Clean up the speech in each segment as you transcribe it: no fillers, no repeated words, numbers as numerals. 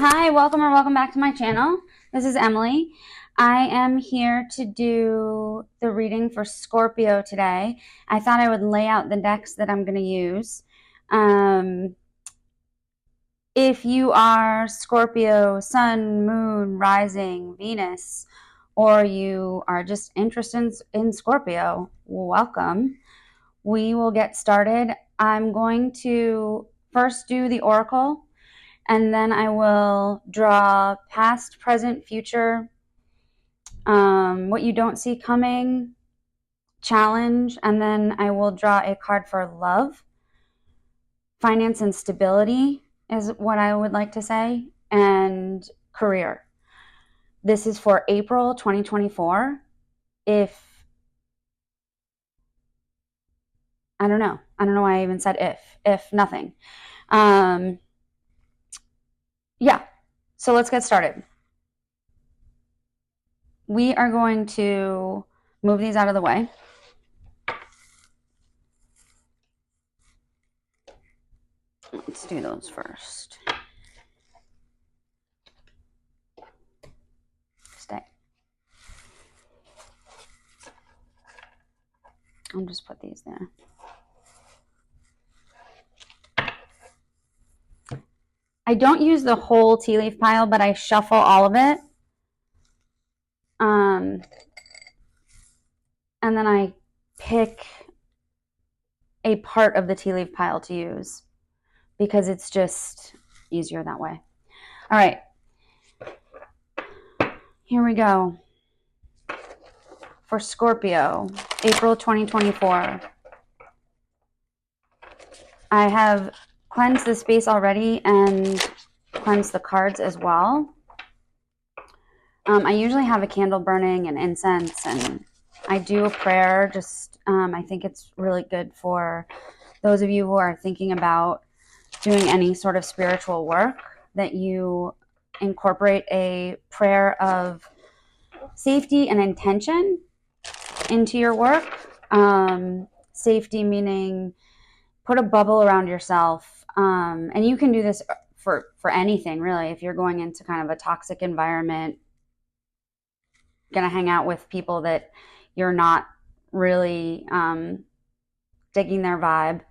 Hi, welcome or welcome back to my channel. This is Emily. I am here to do the reading for Scorpio today. I thought I would lay out the decks that I'm going to use. If you are Scorpio, Sun, Moon, Rising, Venus, or you are just interested in Scorpio, welcome. We will get started. I'm going to first do the oracle, and then I will draw past, present, future, what you don't see coming, challenge, and then I will draw a card for love, finance and stability is what I would like to say, and career. This is for April 2024. I don't know why I even said if nothing. Yeah, so let's get started. We are going to move these out of the way. Let's do those first. Stay. I'll just put these there. I don't use the whole tea leaf pile, but I shuffle all of it. And then I pick a part of the tea leaf pile to use because it's just easier that way. All right. Here we go. For Scorpio, April 2024. I have cleansed the space already and cleansed the cards as well. I usually have a candle burning and incense, and I do a prayer. I think it's really good for those of you who are thinking about doing any sort of spiritual work that you incorporate a prayer of safety and intention into your work. Safety meaning put a bubble around yourself. And you can do this for anything, really. If you're going into kind of a toxic environment, going to hang out with people that you're not really digging their vibe,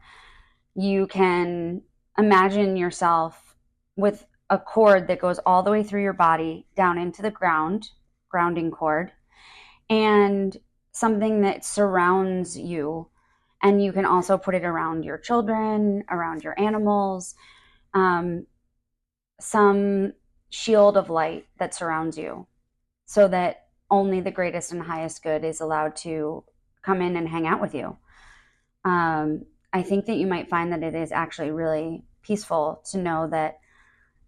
you can imagine yourself with a cord that goes all the way through your body down into the grounding cord, and something that surrounds you. And you can also put it around your children, around your animals, some shield of light that surrounds you, so that only the greatest and highest good is allowed to come in and hang out with you. I think that you might find that it is actually really peaceful to know that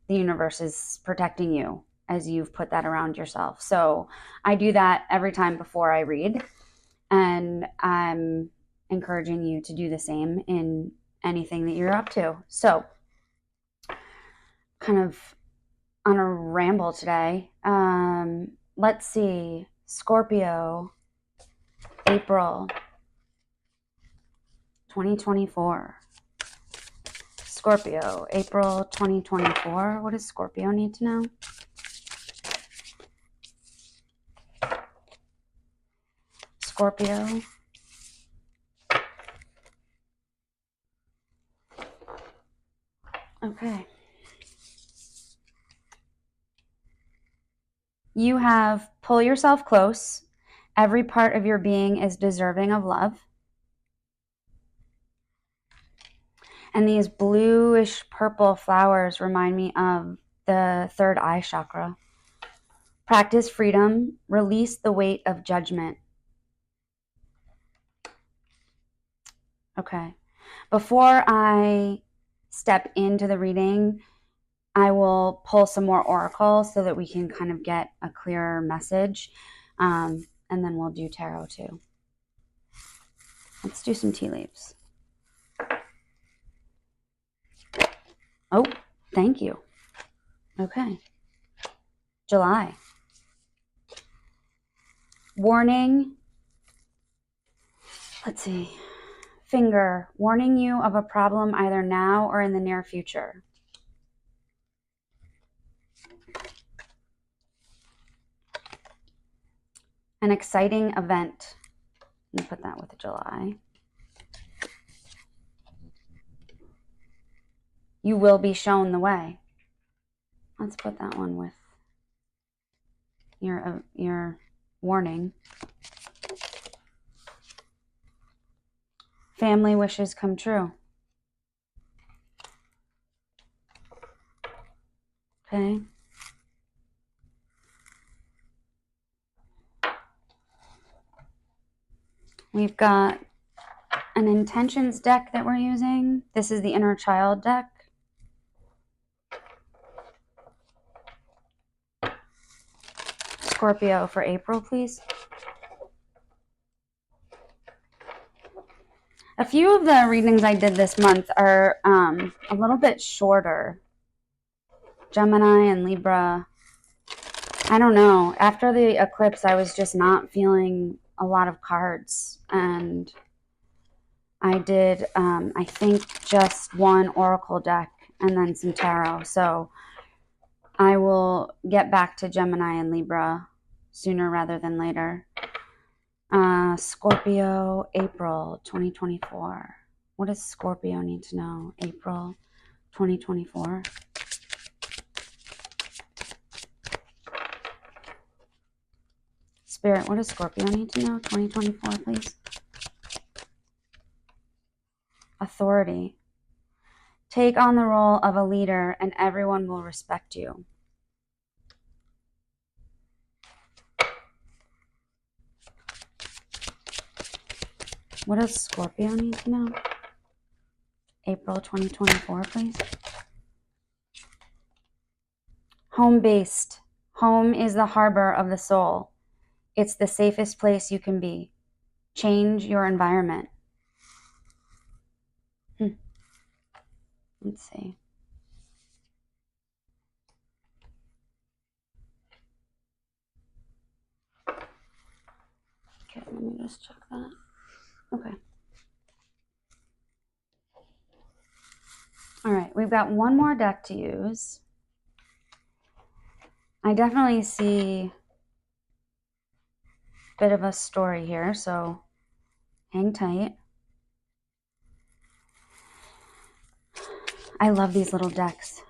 the universe is protecting you as you've put that around yourself. So I do that every time before I read, and I'm encouraging you to do the same in anything that you're up to. So, kind of on a ramble today. Let's see. Scorpio, April 2024. Scorpio, April 2024. What does Scorpio need to know? Scorpio. Okay. You have pull yourself close. Every part of your being is deserving of love. And these bluish purple flowers remind me of the third eye chakra. Practice freedom. Release the weight of judgment. Okay. Before I step into the reading, I will pull some more oracle so that we can kind of get a clearer message. And then we'll do tarot too. Let's do some tea leaves. Oh, thank you. Okay. July. Warning. Let's see. Finger. Warning you of a problem either now or in the near future. An exciting event. Let me put that with July. You will be shown the way. Let's put that one with your warning. Family wishes come true. Okay. We've got an intentions deck that we're using. This is the inner child deck. Scorpio for April, please. A few of the readings I did this month are a little bit shorter. Gemini and Libra. I don't know. After the eclipse, I was just not feeling a lot of cards. And I did, I think, just one oracle deck and then some tarot. So I will get back to Gemini and Libra sooner rather than later. Scorpio April 2024. What does Scorpio need to know? April 2024. Spirit, what does Scorpio need to know? 2024, please. Authority. Take on the role of a leader and everyone will respect you. What does Scorpio need to know? April 2024, please. Home-based. Home is the harbor of the soul. It's the safest place you can be. Change your environment. Let's see. Okay, let me just check that. Okay. All right, we've got one more deck to use. I definitely see a bit of a story here, so hang tight. I love these little decks.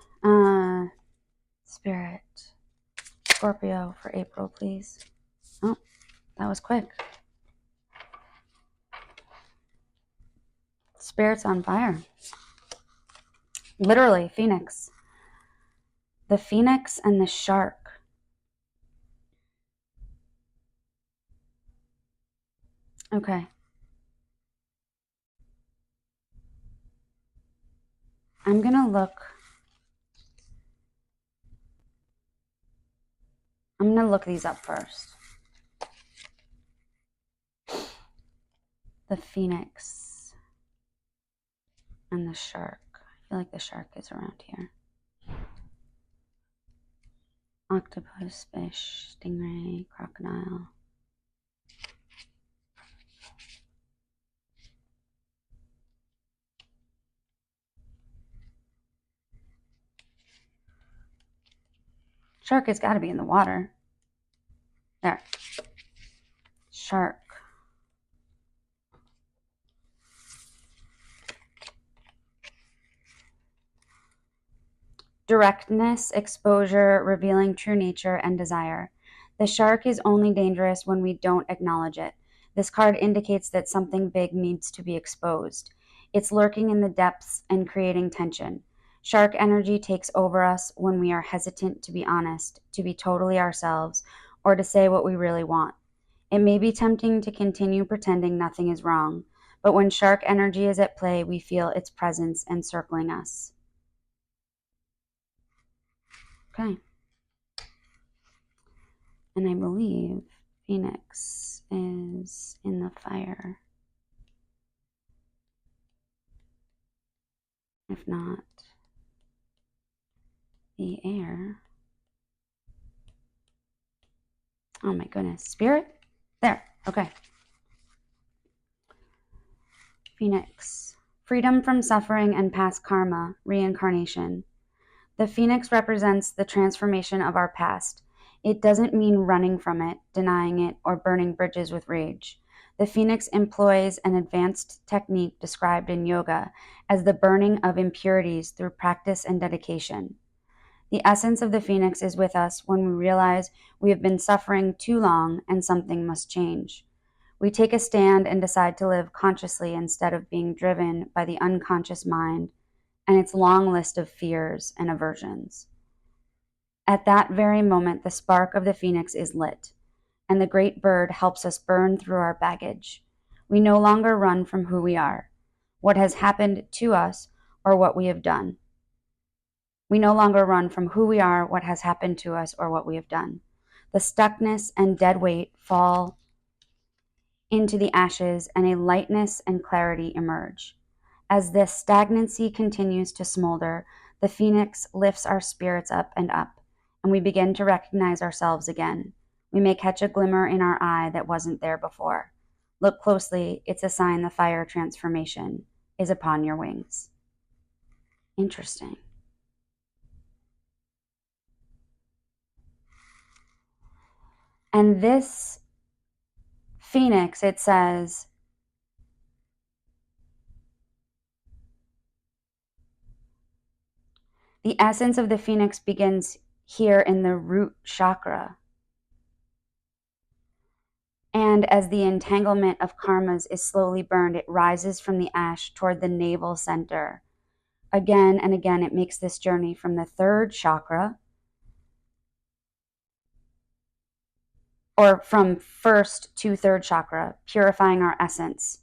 Spirit. Scorpio for April, please. Oh, that was quick. Spirit's on fire. Literally, Phoenix. The Phoenix and the Shark. Okay. I'm going to look these up first. The Phoenix and the Shark. I feel like the shark is around here. Octopus, fish, stingray, crocodile. Shark has got to be in the water. There. Shark. Directness, exposure, revealing true nature and desire. The shark is only dangerous when we don't acknowledge it. This card indicates that something big needs to be exposed. It's lurking in the depths and creating tension. Shark energy takes over us when we are hesitant to be honest, to be totally ourselves, or to say what we really want. It may be tempting to continue pretending nothing is wrong, but when shark energy is at play, we feel its presence encircling us. Okay. And I believe Phoenix is in the fire. If not, the air. Oh my goodness. Spirit? There. Okay. Phoenix. Freedom from suffering and past karma. Reincarnation. The phoenix represents the transformation of our past. It doesn't mean running from it, denying it, or burning bridges with rage. The phoenix employs an advanced technique described in yoga as the burning of impurities through practice and dedication. The essence of the phoenix is with us when we realize we have been suffering too long and something must change. We take a stand and decide to live consciously instead of being driven by the unconscious mind and its long list of fears and aversions. At that very moment, the spark of the phoenix is lit, and the great bird helps us burn through our baggage. We no longer run from who we are, what has happened to us, or what we have done. We no longer run from who we are, what has happened to us, or what we have done. The stuckness and dead weight fall into the ashes, and a lightness and clarity emerge. As this stagnancy continues to smolder, the phoenix lifts our spirits up, and we begin to recognize ourselves again. We may catch a glimmer in our eye that wasn't there before. Look closely, it's a sign the fire transformation is upon your wings. Interesting. And this phoenix, it says, the essence of the phoenix begins here in the root chakra. And as the entanglement of karmas is slowly burned, it rises from the ash toward the navel center. Again and again, it makes this journey from the third chakra, or from first to third chakra, purifying our essence.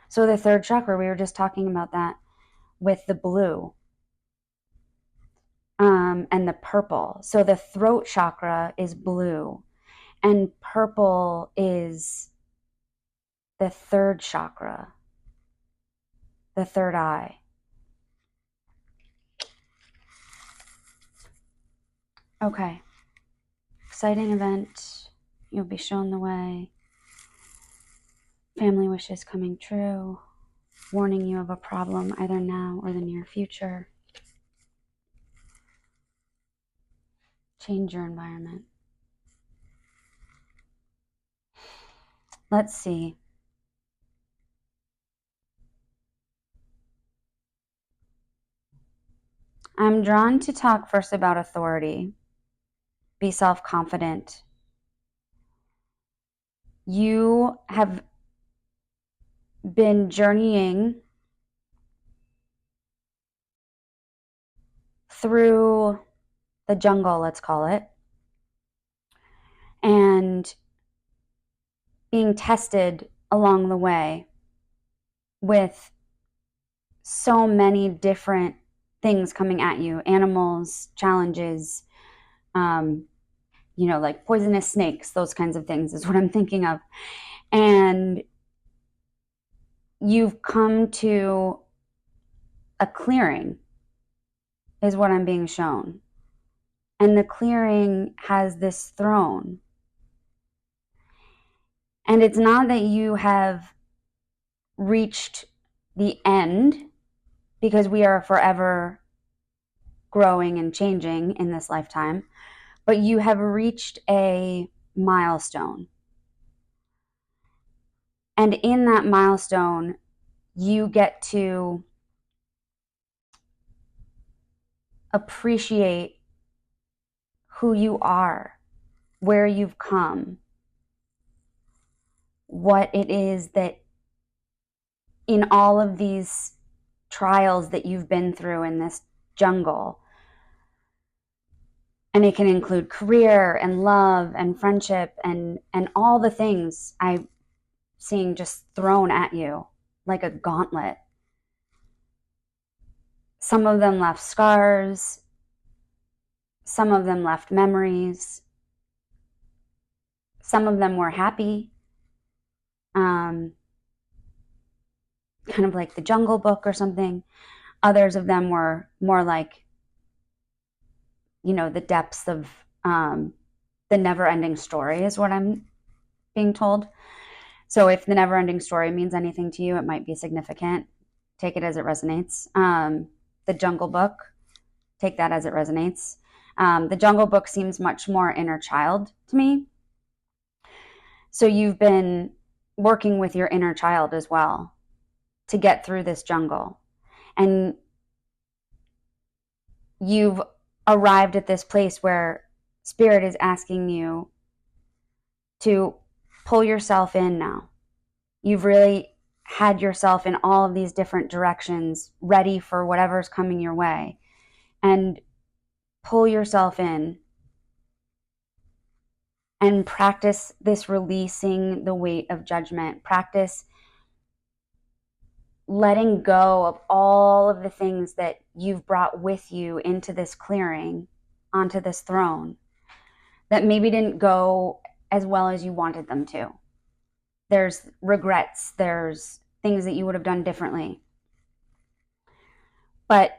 So the third chakra, we were just talking about that with the blue and the purple. So the throat chakra is blue, and purple is the third chakra, the third eye. Okay. Exciting event. You'll be shown the way. Family wishes coming true. Warning you of a problem either now or the near future. Change your environment. Let's see. I'm drawn to talk first about authority. Be self-confident. You have been journeying through the jungle, let's call it, and being tested along the way with so many different things coming at you, animals, challenges, like poisonous snakes, those kinds of things is what I'm thinking of. And you've come to a clearing is what I'm being shown. And the clearing has this throne. And it's not that you have reached the end, because we are forever growing and changing in this lifetime, but you have reached a milestone. And in that milestone, you get to appreciate who you are, where you've come, what it is that in all of these trials that you've been through in this jungle. And it can include career and love and friendship and all the things I'm seeing just thrown at you like a gauntlet. Some of them left scars. Some of them left memories. Some of them were happy. Kind of like the Jungle Book or something. Others of them were more like, the depths of the never-ending story is what I'm being told. So if the never-ending story means anything to you, it might be significant. Take it as it resonates. The Jungle Book take that as it resonates. The Jungle Book seems much more inner child to me. So you've been working with your inner child as well to get through this jungle. And you've arrived at this place where Spirit is asking you to pull yourself in now. You've really had yourself in all of these different directions, ready for whatever's coming your way. And pull yourself in and practice this releasing the weight of judgment. Practice letting go of all of the things that you've brought with you into this clearing, onto this throne, that maybe didn't go as well as you wanted them to. There's regrets, there's things that you would have done differently. But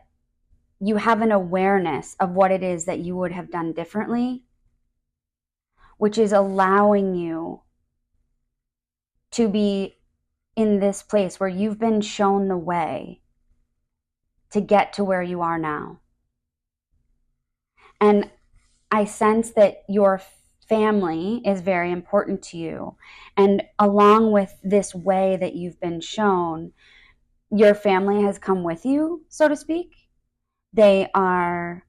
you have an awareness of what it is that you would have done differently, which is allowing you to be in this place where you've been shown the way to get to where you are now. And I sense that your family is very important to you. And along with this way that you've been shown, your family has come with you, so to speak. They are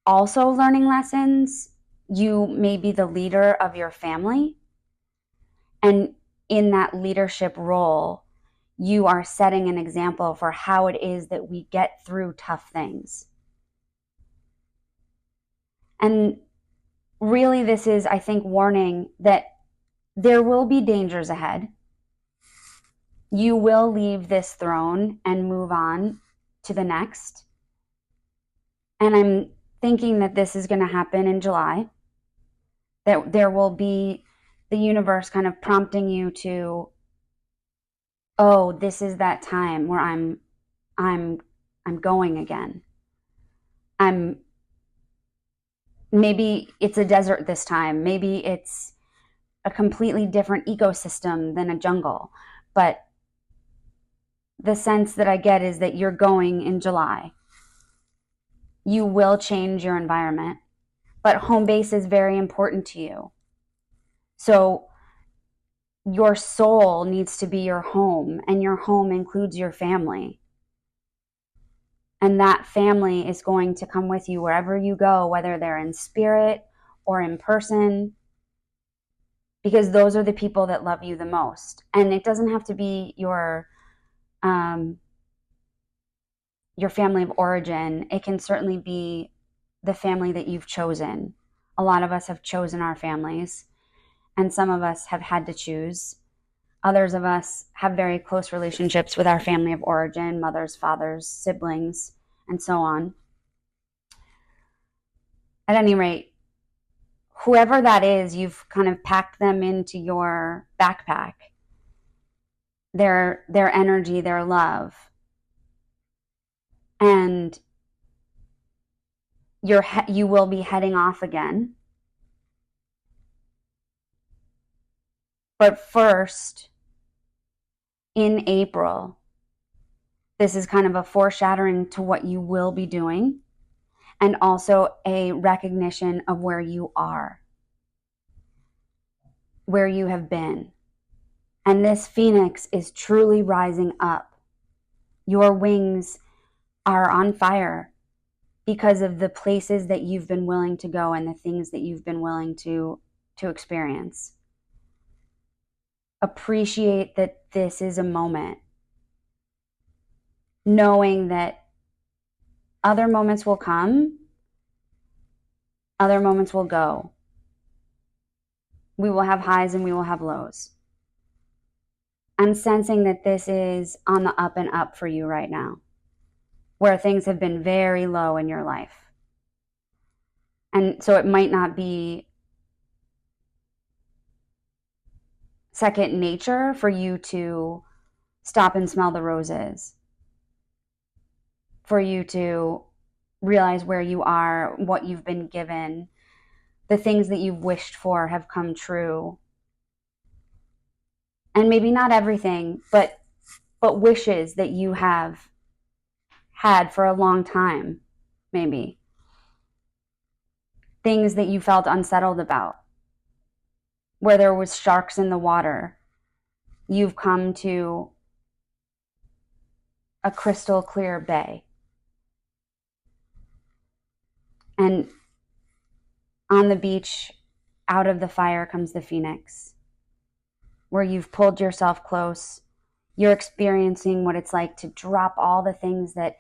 also learning lessons. You may be the leader of your family. And in that leadership role, you are setting an example for how it is that we get through tough things. And really, this is, I think, warning that there will be dangers ahead. You will leave this throne and move on to the next. And I'm thinking that this is going to happen in July, that there will be the universe kind of prompting you to, oh, this is that time where I'm going again. Maybe it's a desert this time. Maybe it's a completely different ecosystem than a jungle. But the sense that I get is that you're going in July. You will change your environment, but home base is very important to you. So your soul needs to be your home, and your home includes your family. And that family is going to come with you wherever you go, whether they're in spirit or in person, because those are the people that love you the most. And it doesn't have to be your family of origin. It can certainly be the family that you've chosen. A lot of us have chosen our families, and some of us have had to choose. Others of us have very close relationships with our family of origin, mothers, fathers, siblings, and so on. At any rate, whoever that is, you've kind of packed them into your backpack. Their energy, their love. And you will be heading off again. But first, in April, this is kind of a foreshadowing to what you will be doing, and also a recognition of where you are, where you have been. And this phoenix is truly rising up. Your wings are on fire because of the places that you've been willing to go and the things that you've been willing to experience. Appreciate that this is a moment, knowing that other moments will come, other moments will go. We will have highs and we will have lows. I'm sensing that this is on the up and up for you right now, where things have been very low in your life. And so it might not be second nature for you to stop and smell the roses, for you to realize where you are, what you've been given, the things that you've wished for have come true. And maybe not everything, but wishes that you have had for a long time, maybe. Things that you felt unsettled about, where there was sharks in the water. You've come to a crystal clear bay. And on the beach, out of the fire comes the phoenix, where you've pulled yourself close. You're experiencing what it's like to drop all the things that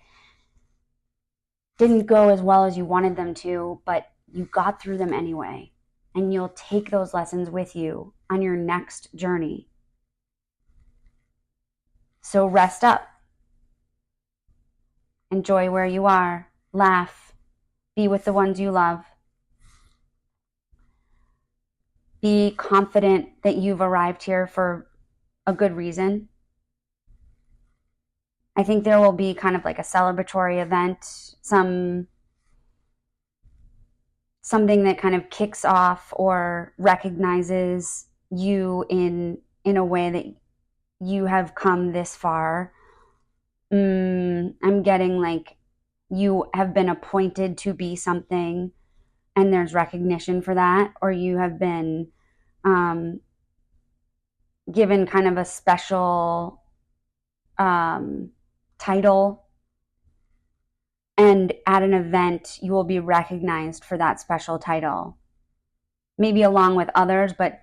didn't go as well as you wanted them to, but you got through them anyway. And you'll take those lessons with you on your next journey. So rest up. Enjoy where you are. Laugh. Be with the ones you love. Be confident that you've arrived here for a good reason. I think there will be kind of like a celebratory event, something that kind of kicks off or recognizes you in a way that you have come this far. I'm getting like you have been appointed to be something and there's recognition for that, or you have been given kind of a special title, and at an event you will be recognized for that special title, maybe along with others, but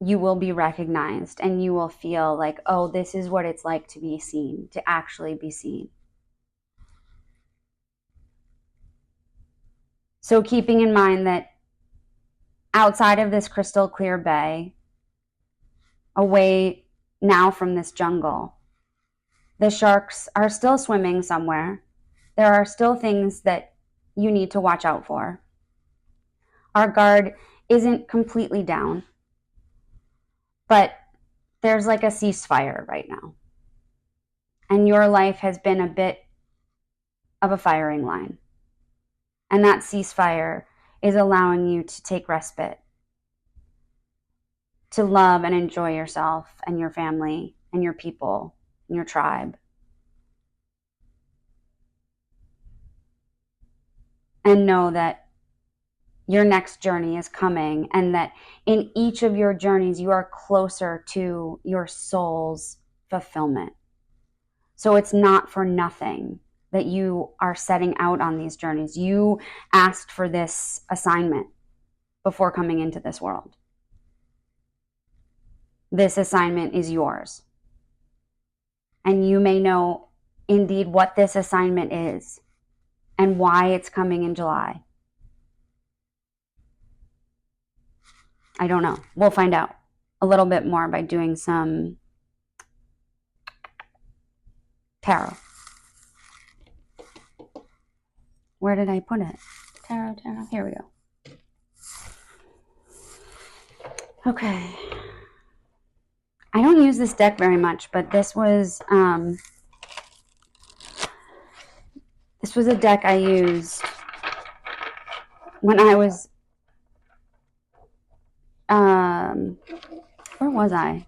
you will be recognized and you will feel like, oh, this is what it's like to be seen, to actually be seen. So keeping in mind that outside of this crystal clear bay, away now from this jungle, the sharks are still swimming somewhere. There are still things that you need to watch out for. Our guard isn't completely down, but there's like a ceasefire right now. And your life has been a bit of a firing line. And that ceasefire is allowing you to take respite, to love and enjoy yourself and your family and your people and your tribe. And know that your next journey is coming, and that in each of your journeys, you are closer to your soul's fulfillment. So it's not for nothing that you are setting out on these journeys. You asked for this assignment before coming into this world. This assignment is yours. And you may know indeed what this assignment is and why it's coming in July. I don't know. We'll find out a little bit more by doing some tarot. Where did I put it? Tarot. Here we go. Okay. I don't use this deck very much, but this was a deck I used when I was where was I?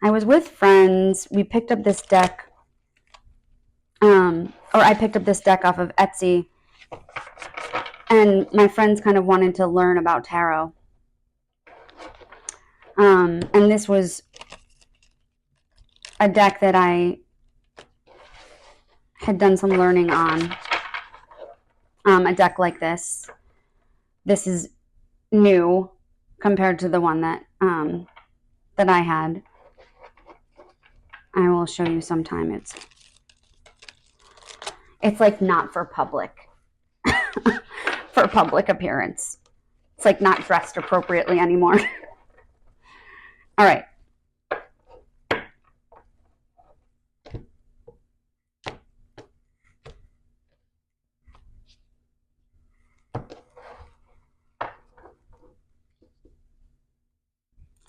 I was with friends. We picked up this deck, or I picked up this deck off of Etsy, and my friends kind of wanted to learn about tarot. And this was a deck that I had done some learning on. A deck like this. This is new compared to the one that I had. I will show you sometime. It's like not for public for public appearance. It's like not dressed appropriately anymore. All right.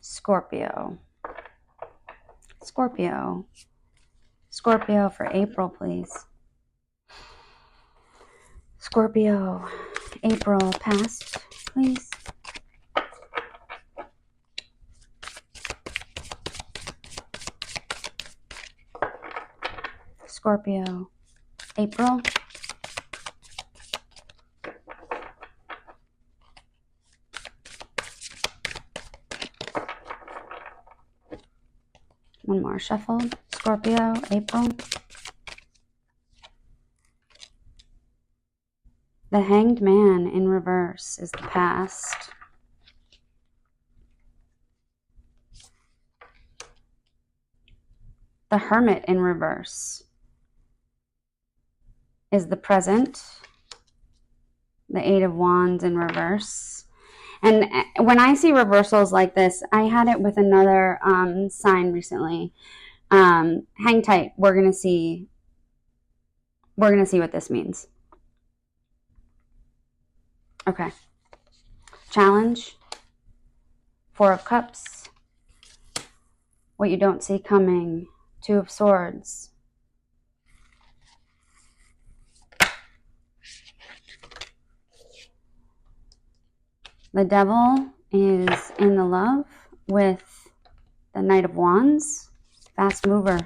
Scorpio. Scorpio for April, please. Scorpio, April past, please. Scorpio April. One more shuffled. Scorpio April. The Hanged Man in reverse is the past. The Hermit in reverse is the present. The Eight of Wands in reverse. And when I see reversals like this, I had it with another sign recently. Hang tight. We're gonna see what this means. Okay. Challenge. Four of Cups. What you don't see coming. Two of Swords. The Devil is in the love with the Knight of Wands. Fast mover.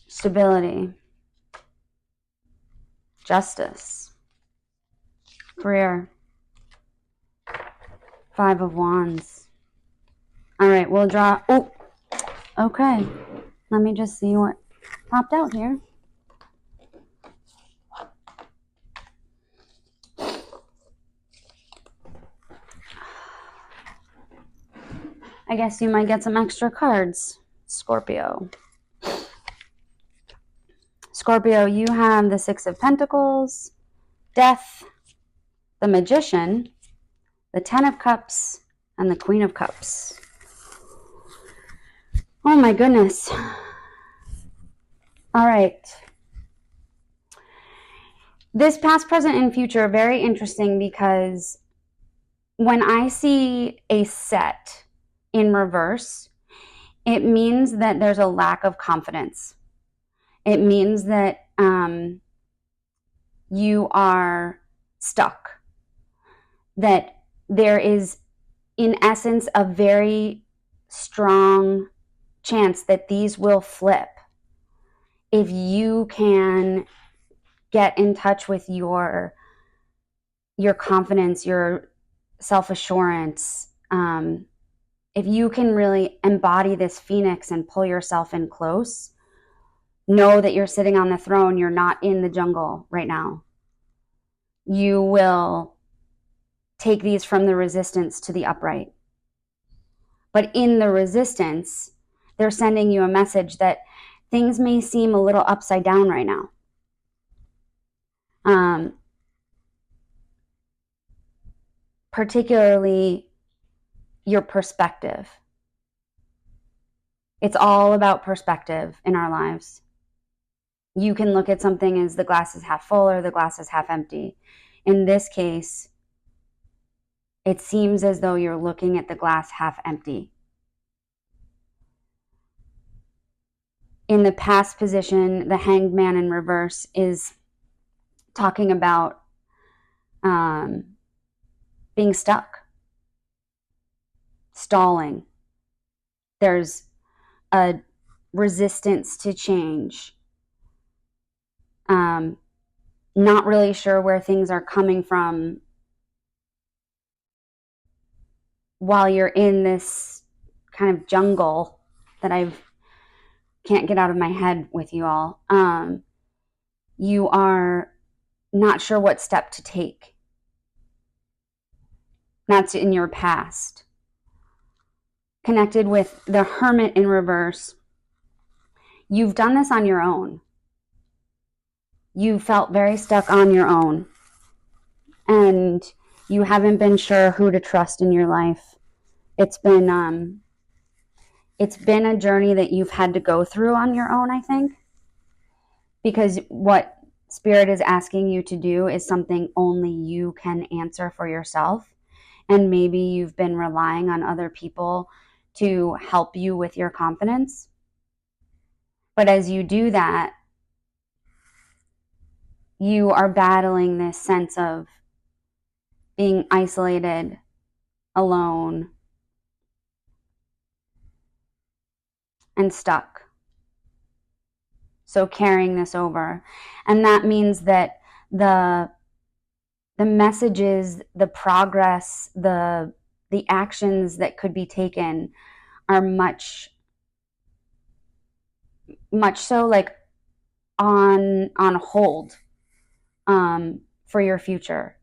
Stability. Justice. Career. Five of Wands. All right, we'll draw. Oh, okay. Let me just see what popped out here. I guess you might get some extra cards, Scorpio. Scorpio, you have the Six of Pentacles, Death, the Magician, the Ten of Cups, and the Queen of Cups. Oh my goodness. All right. This past, present, and future are very interesting because when I see a set in reverse, it means that there's a lack of confidence. It means that you are stuck. That there is, in essence, a very strong chance that these will flip if you can get in touch with your confidence, your self-assurance. If you can really embody this phoenix and pull yourself in close, know that you're sitting on the throne. You're not in the jungle right now. You will take these from the resistance to the upright. But in the resistance, they're sending you a message that things may seem a little upside down right now. Particularly your perspective. It's all about perspective in our lives. You can look at something as the glass is half full or the glass is half empty. In this case, it seems as though you're looking at the glass half empty. In the past position, the Hanged Man in reverse is talking about being stuck, stalling. There's a resistance to change. Not really sure where things are coming from while you're in this kind of jungle that I can't get out of my head with you all. You are not sure what step to take. That's in your past. Connected with the Hermit in reverse. You've done this on your own. You felt very stuck on your own. And you haven't been sure who to trust in your life. It's been a journey that you've had to go through on your own, I think. Because what Spirit is asking you to do is something only you can answer for yourself. And maybe you've been relying on other people to help you with your confidence. But as you do that, you are battling this sense of being isolated, alone. and stuck. So carrying this over. And that means that the messages, the progress, the actions that could be taken are much so like on hold for your future.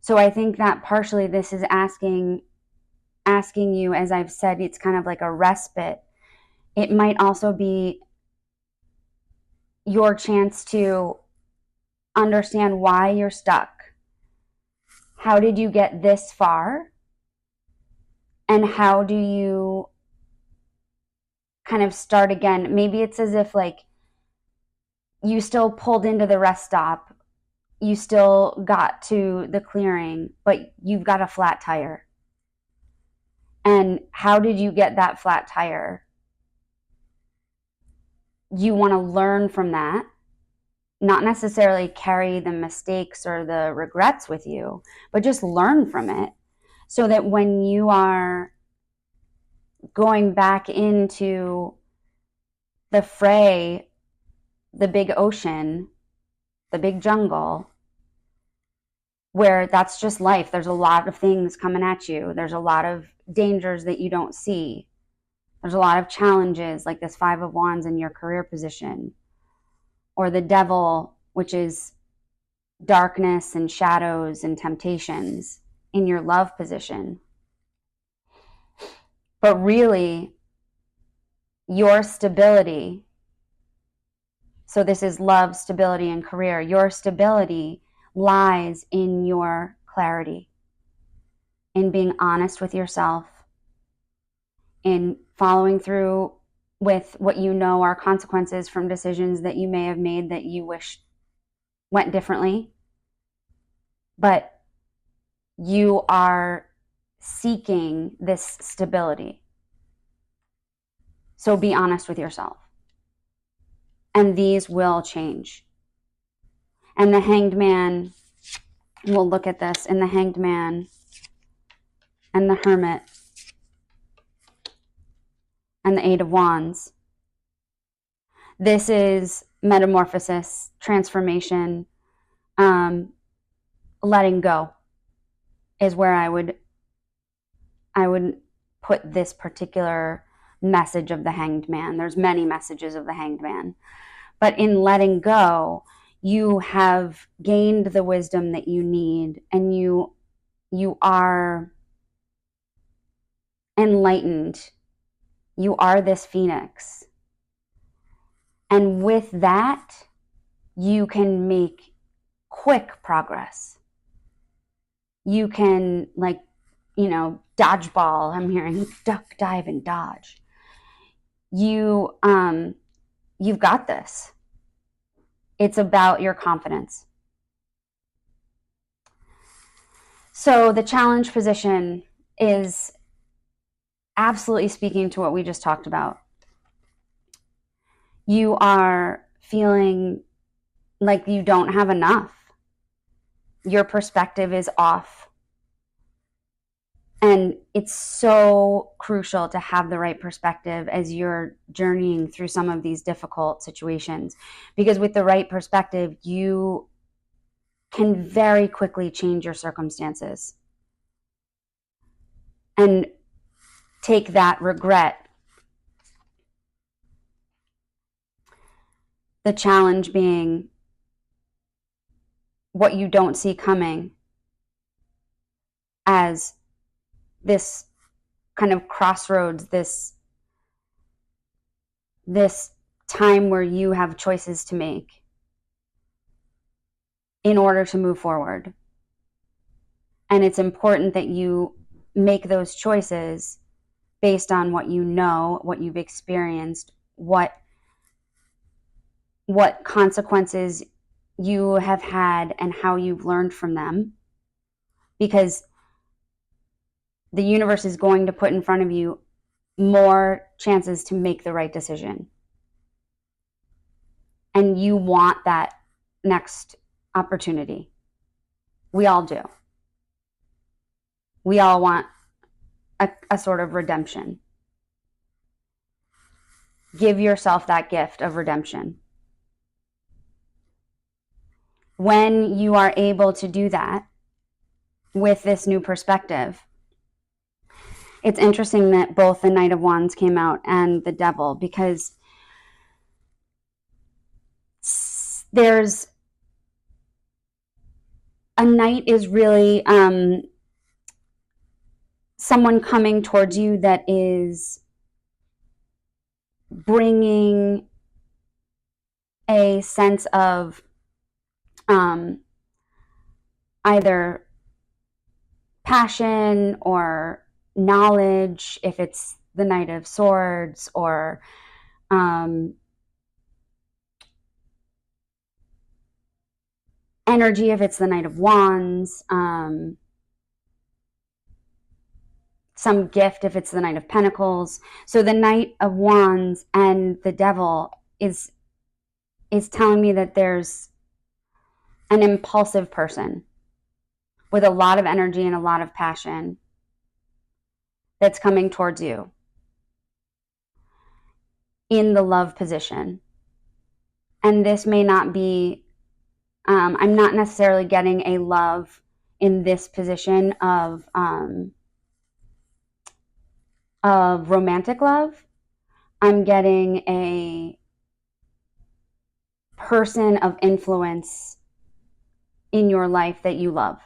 So I think that partially this is asking you, as I've said, it's kind of like a respite. It might also be your chance to understand why you're stuck. How did you get this far? And how do you kind of start again? Maybe it's as if like you still pulled into the rest stop, you still got to the clearing, but you've got a flat tire. And how did you get that flat tire? You want to learn from that, not necessarily carry the mistakes or the regrets with you, but just learn from it so that when you are going back into the fray, the big ocean, the big jungle, where that's just life. There's a lot of things coming at you. There's a lot of dangers that you don't see. There's a lot of challenges, like this 5 of Wands in your career position, or the devil, which is darkness and shadows and temptations in your love position. But really, your stability, so this is love, stability, and career, your stability lies in your clarity, in being honest with yourself, in following through with what you know are consequences from decisions that you may have made that you wish went differently. But you are seeking this stability. So be honest with yourself. And these will change. And the Hanged Man, we'll look at this in the Hanged Man and the Hermit and the 8 of Wands. This is metamorphosis, transformation, letting go is where I would put this particular message of the Hanged Man. There's many messages of the Hanged Man. But in letting go, you have gained the wisdom that you need, and you are enlightened. You are this phoenix. And with that, you can make quick progress. You can, like, dodgeball. I'm hearing duck, dive, and dodge. You've got this. It's about your confidence. So the challenge position is absolutely speaking to what we just talked about. You are feeling like you don't have enough. Your perspective is off. And it's so crucial to have the right perspective as you're journeying through some of these difficult situations. Because with the right perspective, you can very quickly change your circumstances and take that regret. The challenge being what you don't see coming as this kind of crossroads, this time where you have choices to make in order to move forward. And it's important that you make those choices based on what you know, what you've experienced, what consequences you have had and how you've learned from them. Because the universe is going to put in front of you more chances to make the right decision. And you want that next opportunity. We all do. We all want a sort of redemption. give yourself that gift of redemption. When you are able to do that with this new perspective, it's interesting that both the Knight of Wands came out and the Devil, because there's a knight is really someone coming towards you that is bringing a sense of either passion or knowledge, if it's the Knight of Swords, or energy if it's the Knight of Wands, some gift if it's the Knight of Pentacles. So the Knight of Wands and the Devil is telling me that there's an impulsive person with a lot of energy and a lot of passion that's coming towards you in the love position. And this may not be, I'm not necessarily getting a love in this position of romantic love. I'm getting a person of influence in your life that you love.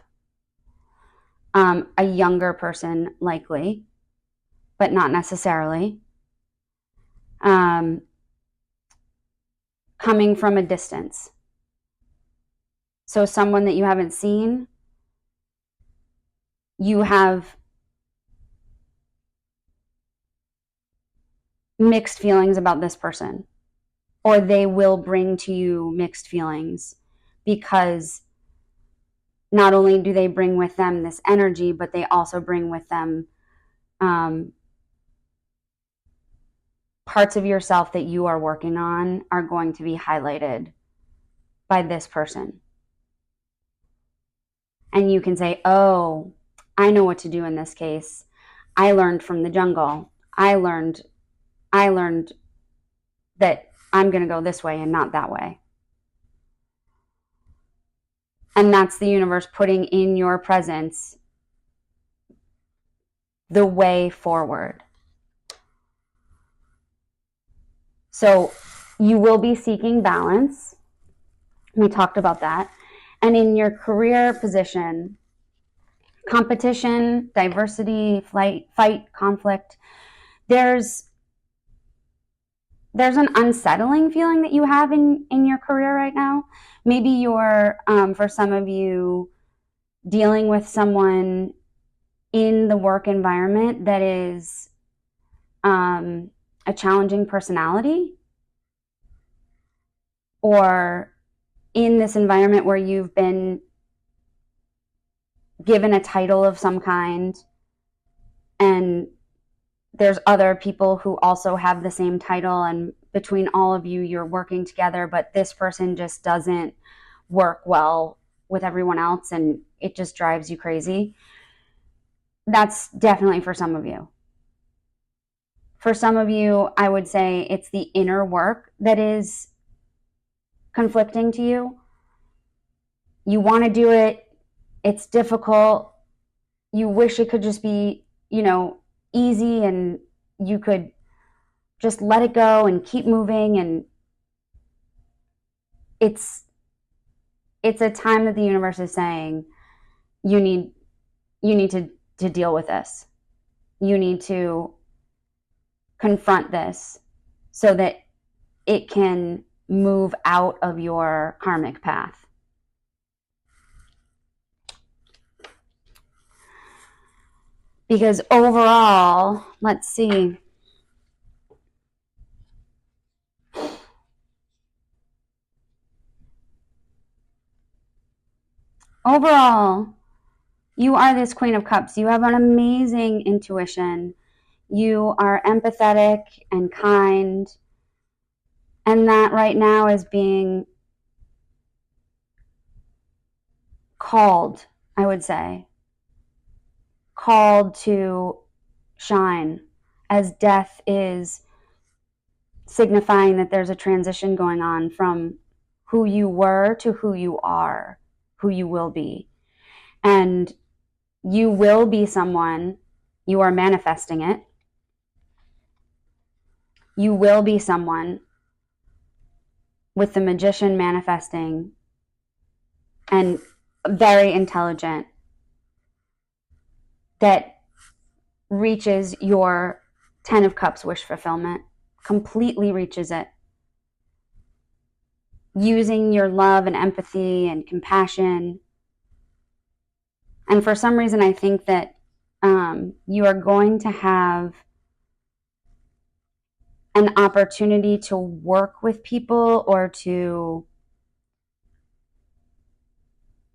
A younger person, likely, but not necessarily. Coming from a distance. So someone that you haven't seen, you have mixed feelings about this person, or they will bring to you mixed feelings, because not only do they bring with them this energy, but they also bring with them parts of yourself that you are working on are going to be highlighted by this person. And you can say, oh, I know what to do in this case. I learned from the jungle. I learned that I'm going to go this way and not that way. And that's the universe putting in your presence the way forward. So you will be seeking balance. We talked about that. And in your career position, competition, diversity, fight, conflict, there's an unsettling feeling that you have in your career right now. Maybe you're, for some of you, dealing with someone in the work environment that is a challenging personality, or in this environment where you've been given a title of some kind, and there's other people who also have the same title, and between all of you, you're working together, but this person just doesn't work well with everyone else, and it just drives you crazy. That's definitely for some of you. For some of you, I would say it's the inner work that is conflicting to you. You want to do it. It's difficult. You wish it could just be, easy, and you could just let it go and keep moving. And it's a time that the universe is saying, you need to deal with this. You need to confront this so that it can move out of your karmic path. Because overall, let's see. Overall, you are this Queen of Cups. You have an amazing intuition. You are empathetic and kind. And that right now is being called, I would say. Called to shine, as death is signifying that there's a transition going on from who you were to who you are, who you will be. And you will be someone, you are manifesting it. You will be someone with the Magician manifesting and very intelligent that reaches your 10 of Cups wish fulfillment, completely reaches it. Using your love and empathy and compassion. And for some reason, I think that you are going to have an opportunity to work with people or to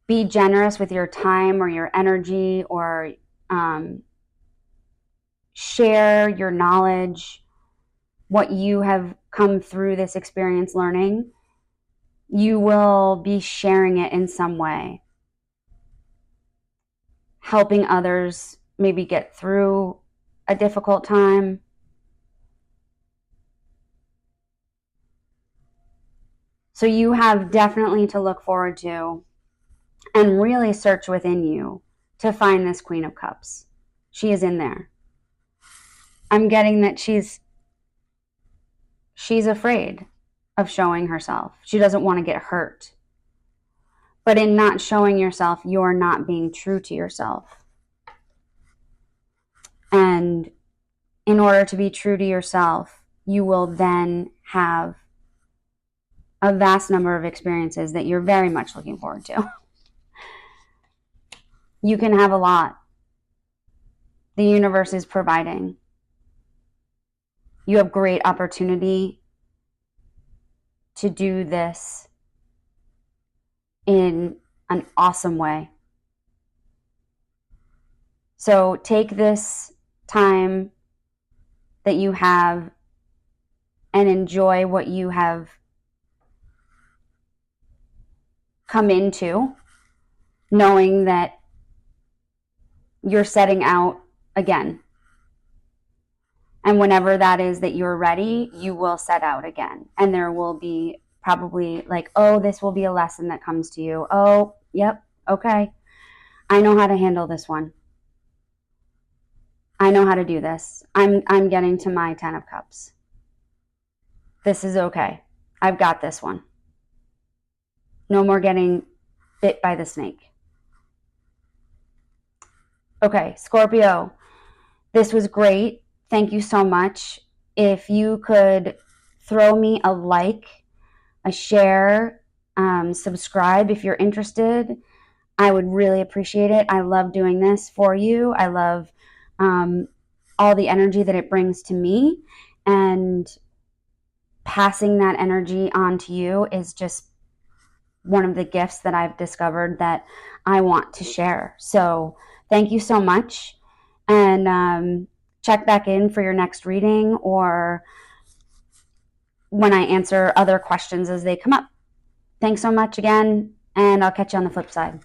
be generous with your time or your energy, or share your knowledge, what you have come through this experience learning. You will be sharing it in some way, helping others maybe get through a difficult time. So you have definitely to look forward to and really search within you to find this Queen of Cups. She is in there. I'm getting that she's afraid of showing herself. She doesn't want to get hurt. But in not showing yourself, you're not being true to yourself. And in order to be true to yourself, you will then have a vast number of experiences that you're very much looking forward to. You can have a lot. The universe is providing. You have great opportunity to do this in an awesome way. So take this time that you have and enjoy what you have come into, knowing that you're setting out again. And whenever that is that you're ready, you will set out again. And there will be probably like, oh, this will be a lesson that comes to you. Oh, yep, okay. I know how to handle this one. I know how to do this. I'm getting to my 10 of Cups. This is okay. I've got this one. No more getting bit by the snake. Okay, Scorpio, this was great. Thank you so much. If you could throw me a like, a share, subscribe if you're interested, I would really appreciate it. I love doing this for you. I love all the energy that it brings to me, and passing that energy on to you is just one of the gifts that I've discovered that I want to share. So thank you so much, and check back in for your next reading or when I answer other questions as they come up. Thanks so much again, and I'll catch you on the flip side.